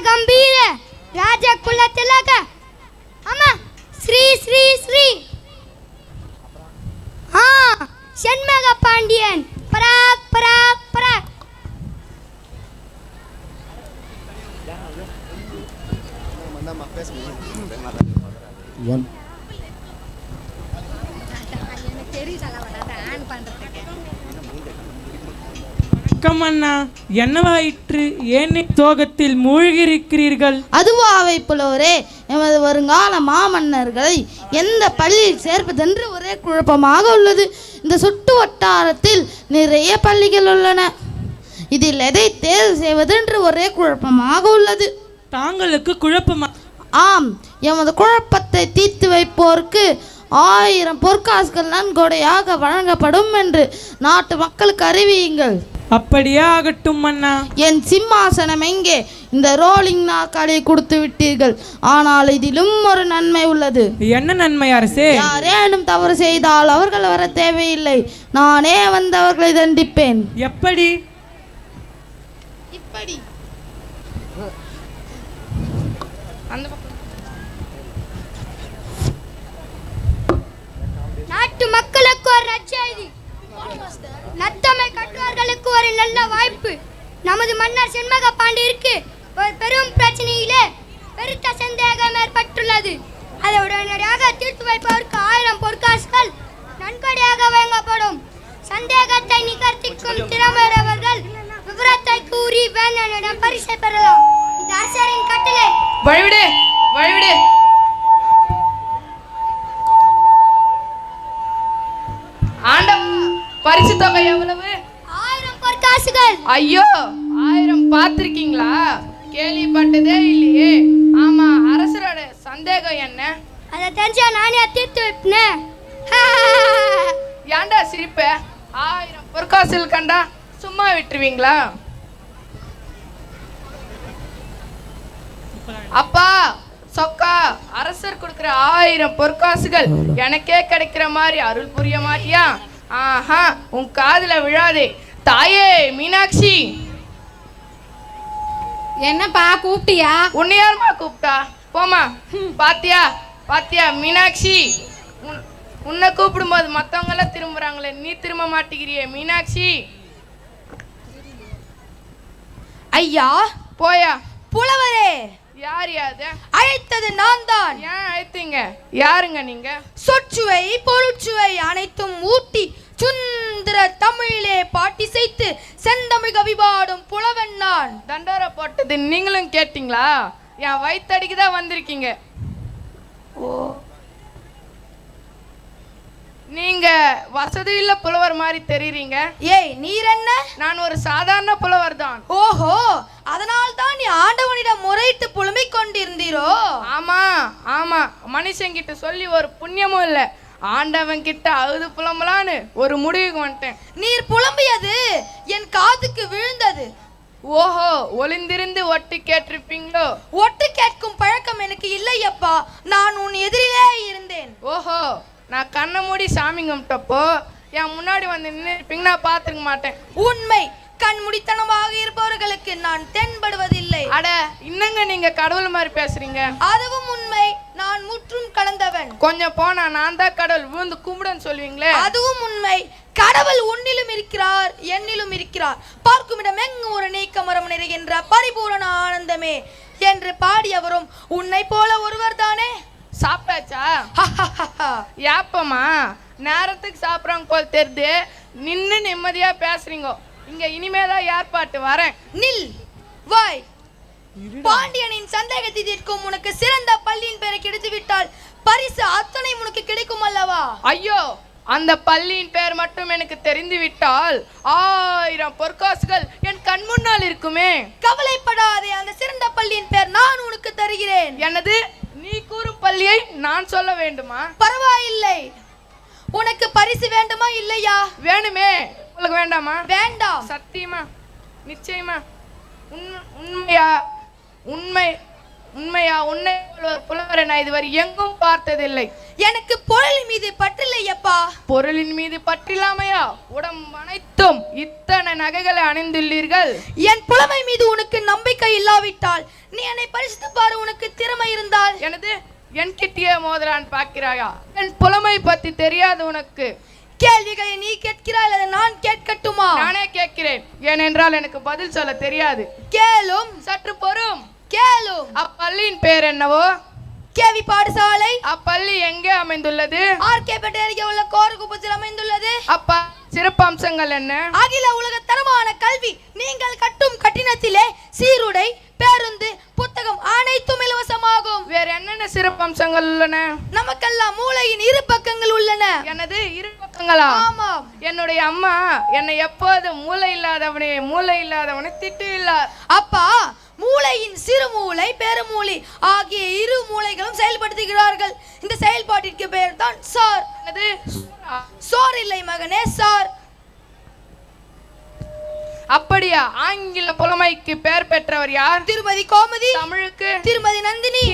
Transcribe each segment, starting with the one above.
ಗಂಭೀರ ರಾಜ ಕುಲ ತಿಲಕ ಅಮ್ಮ ಶ್ರೀ ಶ್ರೀ ಶ್ರೀ ஷண்முக பாண்டியன் பராக் பராக் பராக். அண்ணா என்னவாயிற்று? ஏன் சோகத்தில் மூழ்கியிருக்கிறீர்கள்? அதுவாவை புலவரே, எமது வருங்கால மாமன்னர்களை எந்த பள்ளியில் சேர்ப்பதென்று ஒரே குழப்பமாக உள்ளது. இந்த சுட்டு வட்டாரத்தில் நிறைய பள்ளிகள் உள்ளன. இதில் எதை தேர்வு செய்வதென்று ஒரே குழப்பமாக உள்ளது. தாங்களுக்கு குழப்பமா? ஆம், எமது குழப்பத்தை தீர்த்து வைப்போருக்கு 1000 பொற்காசுகள் நன்கொடையாக வழங்கப்படும் என்று நாட்டு மக்களுக்கு அறிவியுங்கள். அப்படியே ஆகட்டும் அண்ணா. என் சிம்மாசனம் எங்கே? இந்த ரோலிங் நாற்காலியை கொடுத்து விட்டீர்கள். ஆனால் இதிலும் ஒரு நன்மை உள்ளது. என்ன நன்மை அரசே? யாரேனும் தவறு செய்தால் அவர்கள் வர தேவையில்லை, நானே வந்து அவர்களை தண்டிப்பேன். எப்படி? இப்படி. நாட்டு மக்களுக்கு ஒரு நற்செய்தி. நத்தமை கட்டுவார்களுக்கு ஒரு நல்ல வாய்ப்பு. நமது மன்னர் ஷண்முக பாண்டியருக்கு ஒரு பெரும் பிரச்சனையிலே பெருத்த சந்தேகம் ஏற்பட்டுள்ளது. அதை உடனடியாக தீர்த்து வைப்பதற்கு 1000 பொற்காசுகள் நன்கொடையாக வழங்கப்படும். சந்தேகத்தை நிகழ்த்திக்கும் திறமையுள்ளவர்கள் விவரத்தை கூறி வேந்தனிடம் பரிசை பெறலாம். இந்த அரசரின் கட்டளை. வழிவிடு வழிவிடு. ஆண்டம் பரிசு தொகை எவ்வளவு? 1000 பொற்காசுகள். ஐயோ, 1000 பார்த்திருக்கீங்களா? கேள்விப்பட்டதே இல்லையே. ஆமா, அரசரோட சந்தேகம் என்ன? அதை தெரிஞ்சா நானே தீர்த்து வைப்பேன். ஏண்டா சிரிப்ப? 1000 பொற்காசுகள் கண்டா சும்மா விட்டுருவீங்களா? அப்பா சொக்கா, அரசர் கொடுக்கிற 1000 பொற்காசுகள் எனக்கே கிடைக்கிற மாதிரி அருள் புரிய மாட்டியா? ஆஹா, உன் காதுல விழாதே. தாயே மீனாட்சி. என்னப்பா கூப்பிட்டியா? உன்னை யாருமா கூப்பிட்டா? போமா. பாத்தியா பாத்தியா மீனாட்சி, உன்னை கூப்பிடும்போது மற்றவங்க எல்லாம் திரும்புறாங்களே, நீ திரும்ப மாட்டேங்கிறியே மீனாட்சி. ஐயா போயா. புலவரே, யார் யாது? அழைத்தது நான் தான். ஏன் அழைத்தீங்க? யாருங்க நீங்க? சொற்சுவை பொருட்சுவை அனைத்தும் ஊட்டி சுந்தர தமிழிலே பாட்டி செய்து செந்தமிழ் கவிபாடும் புலவன் நான். தண்டோரை போட்டது நீங்களும் கேட்டீங்களா? என் வயிற்றடிக்கு தான் வந்திருக்கீங்க. ஓ, நீங்க வசதியுள்ள புலவர் மாதிரி தெரியுறீங்க. ஏய், நீர் என்ன? நான் ஒரு சாதாரண புலவர் தான். ஓஹோ, அதனால் தான் நீ ஆண்டவனிடம் முறையிட்டு புலம்பிக் கொண்டிருந்தீரோ? ஆமா ஆமா, மனுஷங்கிட்ட சொல்லி ஒரு புண்ணியமும் இல்லை. ஆண்டவன் கிட்ட அழுது புலம்பலான்னு ஒரு முடிவுக்கு வந்துட்டேன். நீர் புலம்பியது என் காதுக்கு விழுந்தது. ஓஹோ, ஒளிந்திருந்து ஒட்டு கேட்டிருப்பீங்களோ? ஒட்டு கேட்கும் பழக்கம் எனக்கு இல்லையப்பா. நான் உன் எதிரிலே இருந்தேன். ஓஹோ, நான் கண்ணை மூடி சாமி கும்பிட்டப்போ என் முன்னாடி வந்து நின்றுப்பீங்க, நான் பார்த்துருக்க மாட்டேன். உண்மை, கண்முடித்தனமாக இருப்பவர்களுக்கு நான் தென்படுவதில்லை. அட, இன்னங்க நீங்க கடவுள் மாதிரி பேசுறீங்க. அதுவும் உண்மை, நான் முற்றும் கலந்தவன். கொஞ்சம் போனா நான் தான் கடவுள் விழுந்து கும்பிடுன்னு சொல்லுவீங்களே. அதுவும் உண்மை, கடவுள் உன்னிலும் இருக்கிறார், என்னிலும் இருக்கிறார். பார்க்குமிடம் எங்கு ஒரு நீக்கமரம் நிறைகின்ற பரிபூரண ஆனந்தமே என்று பாடியவரும் உன்னை போல ஒருவர் தானே. சாப்பிட்டாச்சா? ஏப்பமா நேரத்துக்கு சாப்பிட்றாங்க போல் தெரிது. நின்று நிம்மதியா பேசுறீங்க. இங்க இனிமேதான் ஏற்பாட்டு வரேன். நில், வாய். பாண்டியனின் சந்தேகத்தை தீர்க்கும் உனக்கு சிறந்த பள்ளியின் பெயரை கிடைத்து விட்டால் பரிசு அத்தனை உனக்கு கிடைக்கும் அல்லவா? ஐயோ, அந்த பள்ளியின் பெயர் மட்டும் எனக்கு தெரிந்து விட்டால் 1000 பொற்காசுகள் என் கண் முன்னால் இருக்குமே. கவலைப்படாதே, அந்த சிறந்த பள்ளியின் பெயர் நான் உனக்கு தருகிறேன். எனது நீ கூறும் பள்ளியை நான் சொல்ல வேண்டுமா? பரவாயில்லை. உனக்கு பரிசு வேண்டுமா இல்லையா? வேணுமே. உங்களுக்கு வேண்டாமா? வேண்டாம். சத்தியமா? நிச்சயமா? உண்மையா? உண்மையா? உன்னை ஒரு புலவரை நான் இதுவரை எங்கும் பார்த்ததில்லை. எனக்கு பொருளின் மீது பற்றில்லையப்பா. பொருளின் மீது பற்றில்லாமையா? உடம்பு அனைத்தும் இத்தனை நகைகளை அணிந்துள்ளீர்கள். என் புலமை மீது உனக்கு நம்பிக்கை இல்லாவிட்டால் நீ என்னை பரிசித்து பாரு, உனக்கு திறமை இருந்தால். எனது என் கிட்டியே மோதலான் பார்க்கிறாயா? என் புலமை பத்தி தெரியாது உனக்கு. கேள்விகளை நீ கேட்கிறாய், அல்லது நான் கேட்கட்டுமா? நானே கேட்கிறேன், ஏனென்றால் எனக்கு பதில் சொல்ல தெரியாது. கேளும். சற்று பொறும். கேளும். அப்பள்ளியின் பேர் என்னவோ? கேவி பாடசாலை. அப்பள்ளி எங்கே அமைந்துள்ளது? ஆர்கேபேட்டை அருகே உள்ள கோரகுப்பத்தில் அமைந்துள்ளது. அப்பா சிறப்பம்சங்கள் என்ன? அகில உலக தரமான கல்வி. நீங்கள் கட்டும் கட்டிடத்திலே சீருடை, பேருந்து, புத்தகம் அனைத்தும் இலவசமாகும். வேற என்னென்ன சிறப்பம்சங்கள் உள்ளன? நமக்கெல்லாம் மூளையின் இரு பக்கங்கள் உள்ளன. எனது இரு பக்கங்களா? ஆமாம். என்னுடைய அம்மா என்னை எப்போதும் மூளை இல்லாதவனை திட்டுகிறார். அப்பா மூளையின் சிறு மூளை, பெருமூளை ஆகிய இரு மூளைகளும் செயல்படுத்துகிறார்கள். இந்த செயல்பாட்டிற்கு பெயர் தான் சார். எனது சோர் இல்லை மகனே, சார். அப்படியா? ஆங்கில புலமைக்கு பெயர் பெற்றவர் யார்? திருமதி கோமதி. தமிழுக்கு? திருமதி நந்தினி.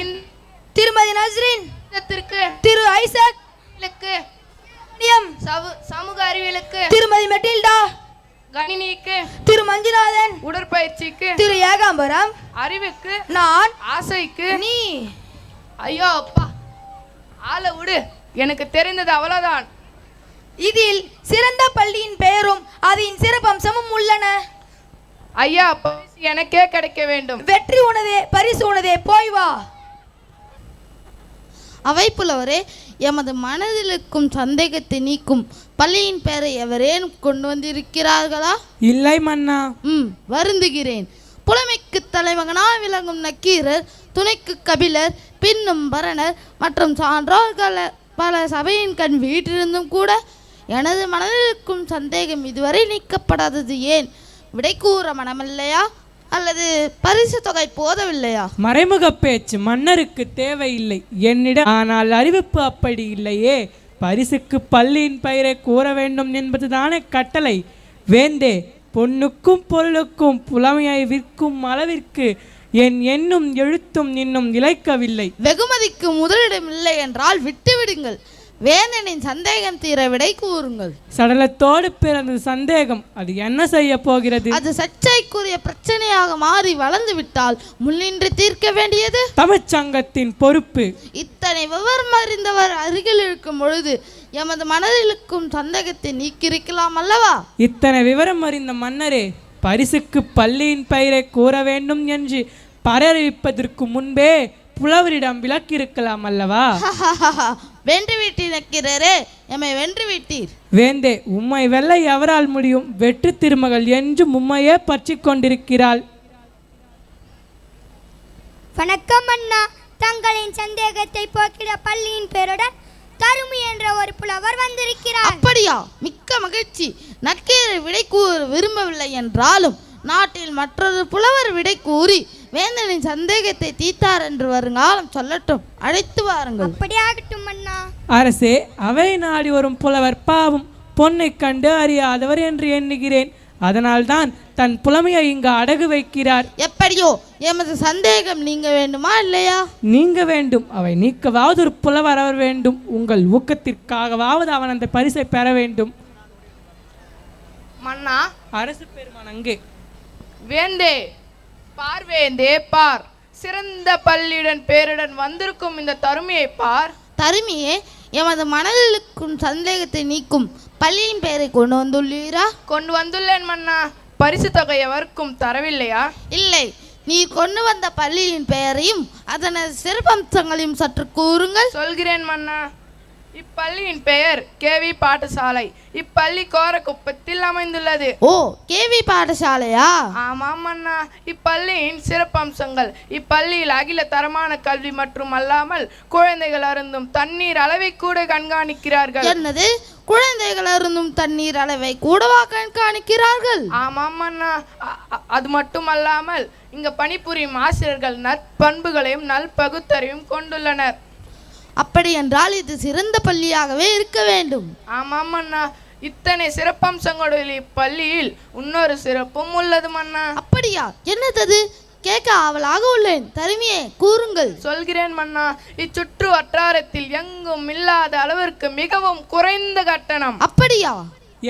திருமதி நஸ்ரின். திரு ஐசக். சமூக அறிவியலுக்கு? திருமதி மெட்டில்டா. கணினிக்கு? திரு மஞ்சுநாதன். உடற்பயிற்சிக்கு? திரு ஏகாம்பரம். அறிவுக்கு? நான். ஆசைக்கு? நீ. ஐயோ அப்பா, ஆள விடு, எனக்கு தெரிந்தது அவ்வளவுதான். இதில் சிறந்த பள்ளியின் பெயரும் அதன் சிறப்பம்சமும் உள்ளன. ஐயா, பரிசு எனக்கே கிடைக்க வேண்டும். வெற்றி உனதே, பரிசு உனதே, போய் வா. அவை புலவரே, எமது மனதில் இருக்கும் சந்தேகத்தை நீக்கும் பள்ளியின் பெயரை எவரேனும் கொண்டு வந்திருக்கிறார்களா? இல்லை மன்னா. வருந்துகிறேன். புலமைக்கு தலைமகனாக விளங்கும் நக்கீரர், துணைக்கு கபிலர், பின்னும் பரணர் மற்றும் சான்றோர்கள் பல சபையின் கண் வீட்டிலிருந்தும் கூட எனது மனதில் இருக்கும் சந்தேகம் இதுவரை நீக்கப்படாதது ஏன்? விடை கூற மனமில்லையா, அல்லது பரிசு தொகை போதவில்லையா? மறைமுக பேச்சு மன்னருக்கு தேவையில்லை என்னிடம். ஆனால் அறிவிப்பு அப்படி இல்லையே. பரிசுக்கு பள்ளியின் பெயரை கூற வேண்டும் என்பதுதானே கட்டளை. வேந்தே, பொன்னுக்கும் பொருளுக்கும் புலமையை விற்கும் அளவிற்கு என் எண்ணும் எழுத்தும் இன்னும் இழைக்கவில்லை. வெகுமதிக்கு முதலிடம் இல்லை என்றால் விட்டுவிடுங்கள். வேந்தனின் சந்தேகம் தீர விடை கூறுங்கள். சடலத்தோடு பிறந்த சந்தேகம் அது என்ன செய்ய போகிறது? அது சர்ச்சைக்குரிய பிரச்சனையாக மாறி வளர்ந்து விட்டால் முன்னின்று தீர்க்க வேண்டியது தமிழ்ச்சங்கத்தின் பொறுப்பு. இத்தனை விவரம் அறிந்தவர் அருகில் இருக்கும் பொழுது எமது மனதில் இருக்கும் சந்தேகத்தை நீக்கியிருக்கலாம் அல்லவா? இத்தனை விவரம் அறிந்த மன்னரே, பரிசுக்கு பள்ளியின் பெயரை கூற வேண்டும் என்று பரறிவிப்பதற்கு முன்பே புலவரிடம் விளக்கியிருக்கலாம் அல்லவா? வென்று விட்டீர் நக்கீரரே, எம்மை வென்று விட்டீர். வேந்தே, உம்மை வெல்ல எவரால் முடியும்? வெற்றி திருமகள் என்று உம்மையே பற்றி கொண்டிருக்கிறாள். வணக்கம் அண்ணா. தங்களின் சந்தேகத்தை போக்கிட பள்ளியின் பெயருடன் தருமி என்ற ஒரு புலவர் வந்திருக்கிறார். அப்படியா? மிக்க மகிழ்ச்சி. நக்கீரர் விடை கூற விரும்பவில்லை என்றாலும் நாட்டில் மற்றொரு புலவர் விடை கூறி வேந்தனின் சந்தேகத்தை தீர்த்தார் என்று வருங்காலம் சொல்லட்டும். அழைத்து வாருங்கள். அப்படியாகட்டும் அண்ணா. அரசே, அவை நாடி வரும் புலவர் பாவம் பொன்னை கண்டு அறியாதவர் என்று எண்ணுகிறேன். அதனால்தான் தன் புலமையை இங்கு அடகு வைக்கிறார். எப்படியோ எமது சந்தேகம் நீங்க வேண்டுமா இல்லையா? நீங்க வேண்டும். அவை நீக்கவாவது ஒரு புலவர் அவர் வேண்டும். உங்கள் ஊக்கத்திற்காகவாவது அவன் அந்த பரிசை பெற வேண்டும். மன்னா, அரசு பெருமான் அங்கே. வேந்தே, பார் வேந்தே, பார். சிறந்த பள்ளியுடன் பேருடன் வந்திருக்கும் இந்த தருமையை பார். தருமியே, எமது மனதில் இருக்கும் சந்தேகத்தை நீக்கும் பள்ளியின் பெயரை கொண்டு வந்துள்ளீரா? கொண்டு வந்துள்ளேன் மன்னா. பரிசு தொகை எவருக்கும் தரவில்லையா? இல்லை. நீ கொண்டு வந்த பள்ளியின் பெயரையும் அதனது சிறப்பம்சங்களையும் சற்று கூறுங்கள். சொல்கிறேன் மன்னா. இப்பள்ளியின் பெயர் கேவி பாடசாலை. இப்பள்ளி கோரக்குப்பத்தில் அமைந்துள்ளது. ஓ, கேவி பாடசாலையா? ஆமாம் அண்ணா. இப்பள்ளியின் சிறப்பம்சங்கள்: இப்பள்ளியில் அகில தரமான கல்வி மற்றும் அல்லாமல் குழந்தைகள் அருந்தும் தண்ணீர் அளவை கூட கண்காணிக்கிறார்கள். என்னது? குழந்தைகள் அருந்தும் தண்ணீர் அளவை கூடவா கண்காணிக்கிறார்கள்? ஆமாம் அண்ணா. அது மட்டுமல்லாமல் இங்க பணிபுரியும் ஆசிரியர்கள் நற்பண்புகளையும் நல்பகுத்தறிவும் கொண்டுள்ளனர். அப்படி என்றால் இது சிறந்த பள்ளியாகவே இருக்க வேண்டும். ஆமாம் அண்ணா. இத்தனை சிறப்பம்சங்களுடைய இப்பள்ளியில் இன்னொரு சிறப்பும் உள்ளது மன்னா. அப்படியா? என்னது? கேட்க ஆவலாக உள்ளேன். தருமியே, கூறுங்கள். சொல்கிறேன் மன்னா. இச்சுற்று வட்டாரத்தில் எங்கும் இல்லாத அளவிற்கு மிகவும் குறைந்த கட்டணம். அப்படியா?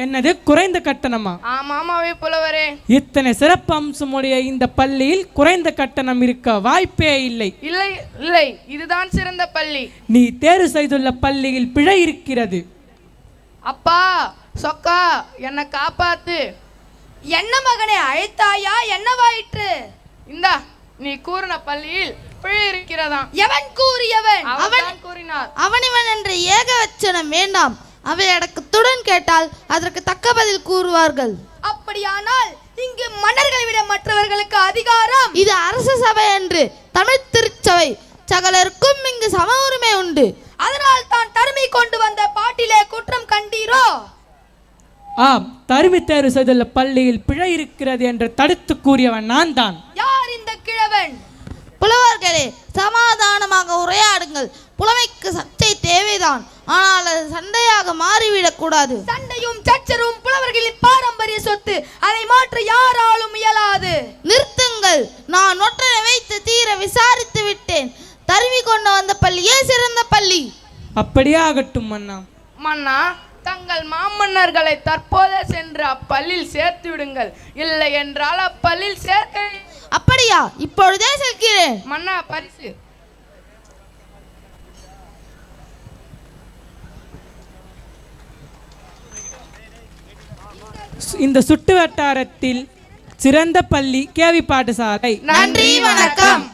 என்னது குறைந்த கட்டணமா? ஆமாமாவே புலவரே. இத்தனை சிறப்பு அம்சமுடைய இந்த பள்ளியில் குறைந்த கட்டணம் இருக்க வாய்ப்பே இல்லை. இல்லை இல்லை, இதுதான் சிறந்த பள்ளி. நீ தேர்வு செய்துள்ள பள்ளியில் பிழை இருக்கிறது. அப்பா சொக்கா, என்னை காப்பாத்து. என்ன மகனே அழைத்தாயா? என்னவாயிற்று? இந்தா, நீ கூறின பள்ளியில் பிழை இருக்கிறதாம். எவன் கூறியவன்? அவன் கூறினார். அவனிவன் என்ற ஏகவச்சனம் வேண்டாம். அவை அடக்கத்துடன் கேட்டால் அதற்கு தக்க பதில் கூறுவார்கள். அப்படியானால் இங்கு மன்னர்களை விட மற்றவர்களுக்கு அதிகாரம். இது அரச சபை என்று தமிழ் திருச்சபை, சகலருக்கும் இங்கு சம உரிமை உண்டு. அதனால் தான் தருமை கொண்டு வந்த பாட்டிலே குற்றம் கண்டீரோ? ஆம், தருமி தேர்வு செய்துள்ள பள்ளியில் பிழை இருக்கிறது என்று தடுத்து கூறியவன் நான் தான். யார் இந்த கிழவன்? புலவர்களே, சமாதானமாக உரையாடுங்கள். புலமைக்கு சர்ச்சை தேவைதான், ஆனால் அது சண்டையாக மாறிவிடக் கூடாது. சண்டையும் சச்சரும் புலவர்களின் பாரம்பரிய சொத்து. அதை மாற்ற யாராலும் இயலாது. நிறுத்துங்கள். நான் ஒற்றனை வைத்து தீர விசாரித்து விட்டேன். தருவி கொண்டு வந்த பள்ளியே சிறந்த பள்ளி. அப்படியே ஆகட்டும் மன்னா. மன்னா, தங்கள் மாமன்னர்களை தற்போதே சென்று அப்பள்ளியில் சேர்த்து விடுங்கள். இல்லை என்றால் அப்பள்ளியில் சேர்க்க. அப்படியா? இப்பொழுதே செல்கிறேன். மன்னா, பரிசு. இந்த சுட்டு வட்டாரத்தில் சிறந்த பள்ளி கேவி பாடசாலை. நன்றி, வணக்கம்.